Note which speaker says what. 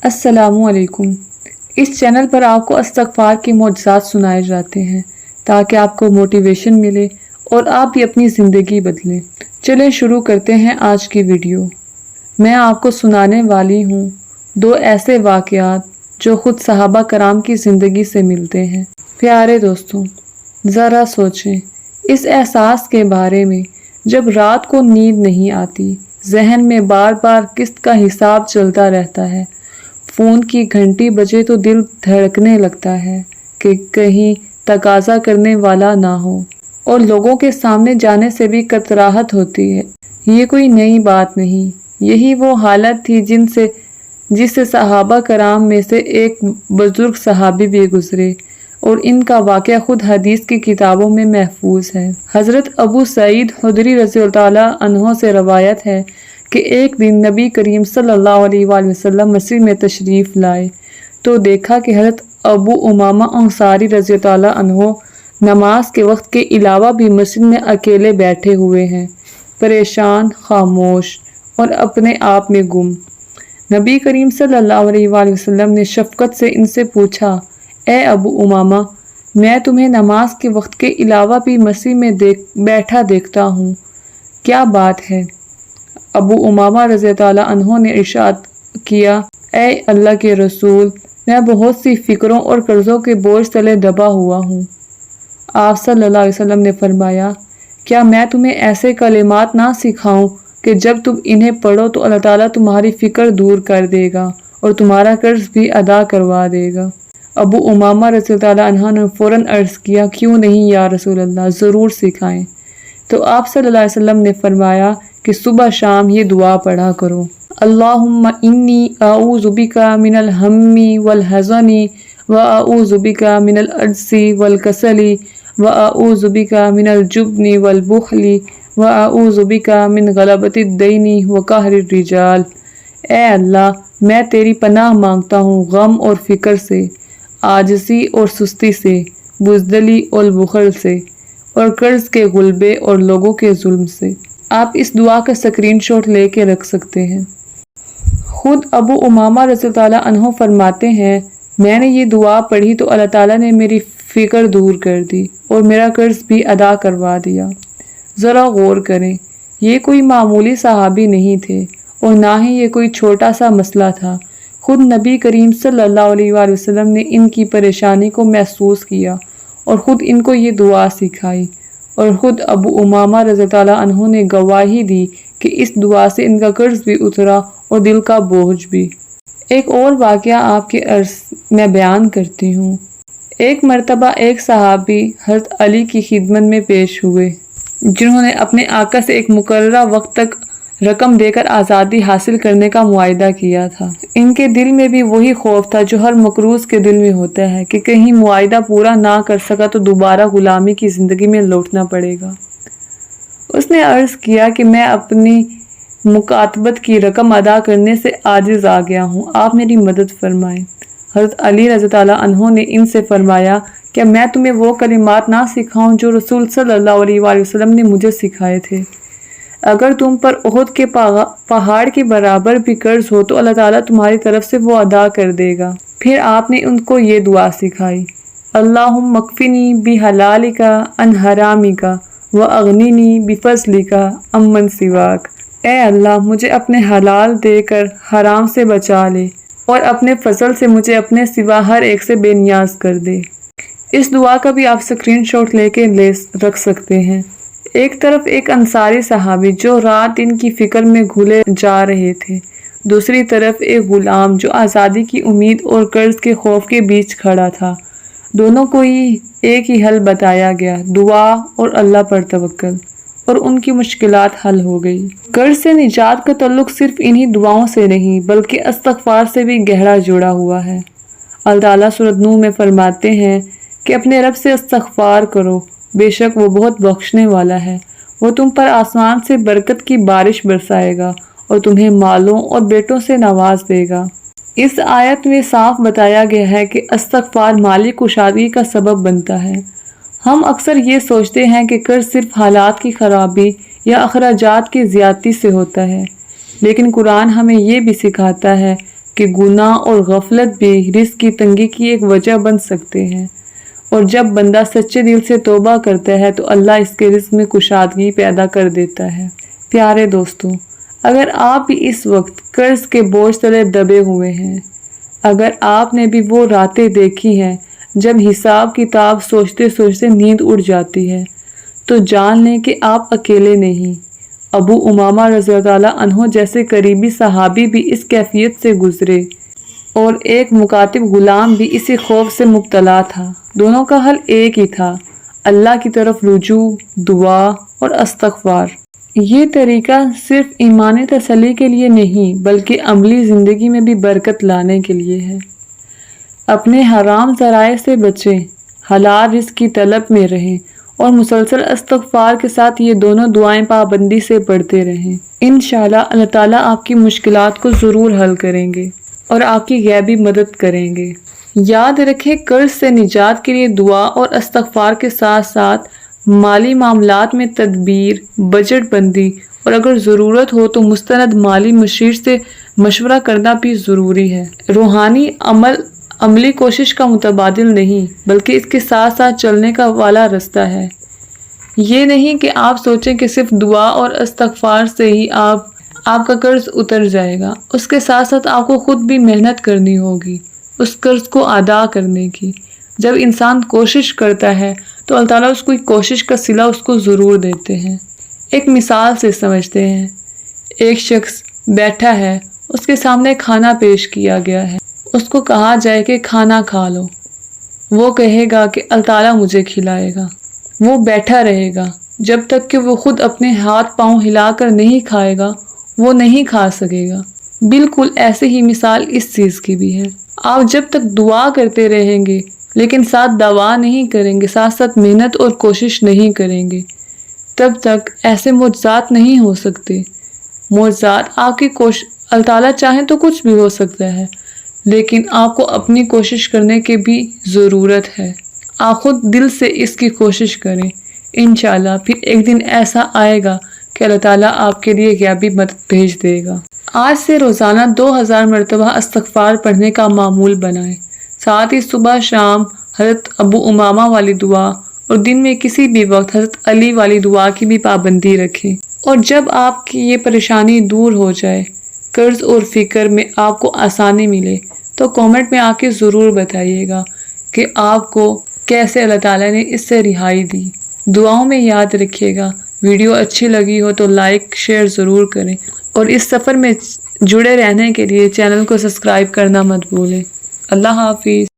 Speaker 1: अस्सलामु अलैकुम। इस चैनल पर आपको इस्तग़फ़ार के मौजज़ात सुनाए जाते हैं ताकि आपको मोटिवेशन मिले और आप भी अपनी ज़िंदगी बदलें। चलें शुरू करते हैं आज की वीडियो। मैं आपको सुनाने वाली हूँ दो ऐसे वाक़यात जो ख़ुद सहाबा कराम की ज़िंदगी से मिलते हैं। प्यारे दोस्तों, ज़रा सोचें इस एहसास के बारे में जब रात को नींद नहीं आती, जहन में बार बार किस्त का हिसाब चलता रहता है, फ़ोन की घंटी बजे तो दिल धड़कने लगता है कि कहीं तकाज़ा करने वाला ना हो, और लोगों के सामने जाने से भी कतराहट होती है। ये कोई नई बात नहीं, यही वो हालत थी जिससे सहाबा कराम में से एक बुजुर्ग सहाबी भी गुजरे, और इनका वाक़या खुद हदीस की किताबों में महफूज है। हज़रत अबू सईद खुदरी रज़ियल्लाहु अन्हु से रवायत है कि एक दिन नबी करीम सल्लल्लाहु अलैहि वसल्लम मस्जिद में तशरीफ़ लाए तो देखा कि हज़रत अबू उमामा अंसारी रज़ियल्लाहु अन्हु नमाज के वक्त के अलावा भी मस्जिद में अकेले बैठे हुए हैं, परेशान, खामोश और अपने आप में गुम। नबी करीम सल्लल्लाहु अलैहि वसल्लम ने शफ़क़त से इनसे पूछा, ए अबू उमामा, मैं तुम्हें नमाज के वक्त के अलावा भी मस्जिद में बैठा देखता हूँ, क्या बात है? अबू उमामा रज़ियल्लाहु अन्हु ने इरशाद किया, ए अल्लाह के रसूल, मैं बहुत सी फ़िक्रों और कर्ज़ों के बोझ तले दबा हुआ हूँ। आप सल्लल्लाहु अलैहि वसल्लम ने फरमाया, क्या मैं तुम्हें ऐसे कलिमात ना सिखाऊं कि जब तुम इन्हें पढ़ो तो अल्लाह ताला तुम्हारी फ़िक्र दूर कर देगा और तुम्हारा कर्ज भी अदा करवा देगा। अबू उमामा रज़ियल्लाहु अन्हु ने फ़ौरन अर्ज़ किया, क्यों नहीं या रसूल अल्लाह, ज़रूर सिखाएं। तो आप सल्लल्लाहु अलैहि वसल्लम ने फरमाया कि सुबह शाम ये दुआ पढ़ा करो, अल्लाहुम्मा इन्नी आऊज़ु बिका मिनल हम्मी वल हज़नी व आऊज़ु बिका मिनल अज्ज़ी वल कसली व आऊज़ु बिका मिनल जुब्नी वल बुखली व आऊज़ु बिका मिन गलबतिद दैनी व कहरिर रिजाल। ए अल्लाह, मैं तेरी पनाह मांगता हूँ गम और फ़िक्र से, आजिज़ी और सुस्ती से, बुज़दली और बुखल से, और कर्ज के गुलबे और लोगों के जुल्म से। आप इस दुआ का स्क्रीनशॉट लेके रख सकते हैं। खुद अबू उमामा रज़ियल्लाहु अन्हु फरमाते हैं, मैंने ये दुआ पढ़ी तो अल्लाह ताला ने मेरी फ़िक्र दूर कर दी और मेरा कर्ज भी अदा करवा दिया। ज़रा गौर करें, ये कोई मामूली सहाबी नहीं थे और ना ही ये कोई छोटा सा मसला था। खुद नबी करीम सल्लल्लाहु अलैहि वसल्लम ने इनकी परेशानी को महसूस किया और ख़ुद इनको ये दुआ सिखाई, और ख़ुद अबू उमामा रज़ियल्लाहु अन्हु ने गवाही दी कि इस दुआ से इनका कर्ज भी उतरा और दिल का बोझ भी। एक और वाक़या आपके अर्ज़ में बयान करती हूँ। एक मरतबा एक सहाबी हज़रत अली की खिदमत में पेश हुए, जिन्होंने अपने आका से एक मुकर्ररा वक्त तक रकम देकर आज़ादी हासिल करने का मुआहदा किया था। इनके दिल में भी वही खौफ था जो हर मकरूज़ के दिल में होता है कि कहीं मुआहदा पूरा ना कर सका तो दोबारा ग़ुलामी की ज़िंदगी में लौटना पड़ेगा। उसने अर्ज़ किया कि मैं अपनी मुकातबत की रकम अदा करने से आजिज़ आ गया हूँ, आप मेरी मदद फरमाएं। हज़रत अली रज़ियल्लाहु अन्हु ने इनसे फरमाया, क्या मैं तुम्हें वो कलिमात ना सिखाऊं जो रसूल सल्लल्लाहु अलैहि वसल्लम ने मुझे सिखाए थे? अगर तुम पर उहद के पहाड़ के बराबर भी कर्ज हो तो अल्लाह ताला तुम्हारी तरफ से वो अदा कर देगा। फिर आपने उनको ये दुआ सिखाई, अल्लाहुम्मा मकफ़िनी बि हलालिका अन हरामिका व अगनिनी बिफज़लिका अम्मन सिवाक। ए अल्लाह, मुझे अपने हलाल देकर हराम से बचा ले और अपने फजल से मुझे अपने सिवा हर एक से बेनियाज कर दे। इस दुआ का भी आप स्क्रीनशॉट लेके रख सकते हैं। एक तरफ एक अंसारी सहाबी जो रात दिन की फ़िक्र में घुले जा रहे थे, दूसरी तरफ एक ग़ुलाम जो आज़ादी की उम्मीद और कर्ज के खौफ के बीच खड़ा था। दोनों को ही एक ही हल बताया गया, दुआ और अल्लाह पर तवक्कल, और उनकी मुश्किलात हल हो गई। कर्ज से निजात का तल्लुक़ सिर्फ इन्हीं दुआओं से नहीं बल्कि इस्तग़फ़ार से भी गहरा जुड़ा हुआ है। अल्लाह ताला सूरत नूह में फरमाते हैं कि अपने रब से इस्तग़फ़ार करो, बेशक वो बहुत बख्शने वाला है। वो तुम पर आसमान से बरकत की बारिश बरसाएगा और तुम्हें मालों और बेटों से नवाज देगा। इस आयत में साफ बताया गया है कि इस्तग़फ़ार माली कुशादगी का सबब बनता है। हम अक्सर ये सोचते हैं कि कर्ज सिर्फ हालात की ख़राबी या अखराजात की ज़्यादती से होता है, लेकिन कुरान हमें ये भी सिखाता है کہ गुनाह और गफलत भी रिस्क की तंगी की एक वजह बन सकते हैं और जब बंदा सच्चे दिल से तौबा करता है तो अल्लाह इसके रिस्क में कुशादगी पैदा कर देता है। प्यारे दोस्तों, अगर आप भी इस वक्त कर्ज के बोझ तले दबे हुए हैं, अगर आपने भी वो रातें देखी हैं जब हिसाब किताब सोचते सोचते नींद उड़ जाती है, तो जान लें कि आप अकेले नहीं। अबू उमामा रज़ियल्लाहु अन्हु जैसे करीबी सहाबी भी इस कैफियत से गुजरे और एक मुकातिब गुलाम भी इसी खौफ से मुब्तला था। दोनों का हल एक ही था, अल्लाह की तरफ रुजू, दुआ और इस्तग़फ़ार। ये तरीका सिर्फ ईमानी तसल्ली के लिए नहीं बल्कि अमली ज़िंदगी में भी बरकत लाने के लिए है। अपने हराम ज़राए से बचें, हलाल रिज़्क़ की तलब में रहें और मुसलसल इस्तग़फ़ार के साथ ये दोनों दुआएं पाबंदी से पढ़ते रहें। इंशाअल्लाह अल्लाह ताला आपकी मुश्किलात को ज़रूर हल करेंगे और आपकी गैबी मदद करेंगे। याद रखें, कर्ज से निजात के लिए दुआ और इस्तग़फ़ार के साथ साथ माली मामलात में तदबीर, बजट बंदी और अगर ज़रूरत हो तो मुस्तनद माली मुशीर से मशवरा करना भी ज़रूरी है। रूहानी अमल अमली कोशिश का मुतबादिल नहीं बल्कि इसके साथ साथ चलने का वाला रास्ता है। ये नहीं कि आप सोचें कि सिर्फ दुआ और इस्तग़फ़ार से ही आपका कर्ज उतर जाएगा। उसके साथ साथ आपको खुद भी मेहनत करनी होगी उस कर्ज को अदा करने की। जब इंसान कोशिश करता है तो अल्लाह ताला उसकी कोशिश का सिला उसको ज़रूर देते हैं। एक मिसाल से समझते हैं, एक शख्स बैठा है, उसके सामने खाना पेश किया गया है, उसको कहा जाए कि खाना खा लो, वो कहेगा कि अल्लाह ताला मुझे खिलाएगा। वो बैठा रहेगा जब तक कि वो खुद अपने हाथ पांव हिलाकर नहीं खाएगा, वो नहीं खा सकेगा। बिल्कुल ऐसे ही मिसाल इस चीज़ की भी है। आप जब तक दुआ करते रहेंगे लेकिन साथ दवा नहीं करेंगे, साथ साथ मेहनत और कोशिश नहीं करेंगे, तब तक ऐसे मुआज़ात नहीं हो सकते। मुआज़ात आपकी अल्लाह ताला चाहे तो कुछ भी हो सकता है, लेकिन आपको अपनी कोशिश करने की भी ज़रूरत है। आप खुद दिल से इसकी कोशिश करें, इंशाअल्लाह फिर एक दिन ऐसा आएगा कि अल्लाह ताला आपके लिए गैबी मदद भेज देगा। आज से रोज़ाना 2000 मरतबा इस्तग़फ़ार पढ़ने का मामूल बनाएं। साथ ही सुबह शाम हज़रत अबू उमामा वाली दुआ और दिन में किसी भी वक्त हज़रत अली वाली दुआ की भी पाबंदी रखें। और जब आपकी ये परेशानी दूर हो जाए, कर्ज और फिक्र में आपको आसानी मिले, तो कमेंट में आके ज़रूर बताइएगा कि आपको कैसे अल्लाह ताला ने इससे रिहाई दी। दुआओं में याद रखिएगा। वीडियो अच्छी लगी हो तो लाइक शेयर ज़रूर करें और इस सफ़र में जुड़े रहने के लिए चैनल को सब्सक्राइब करना मत भूलें। अल्लाह हाफिज़।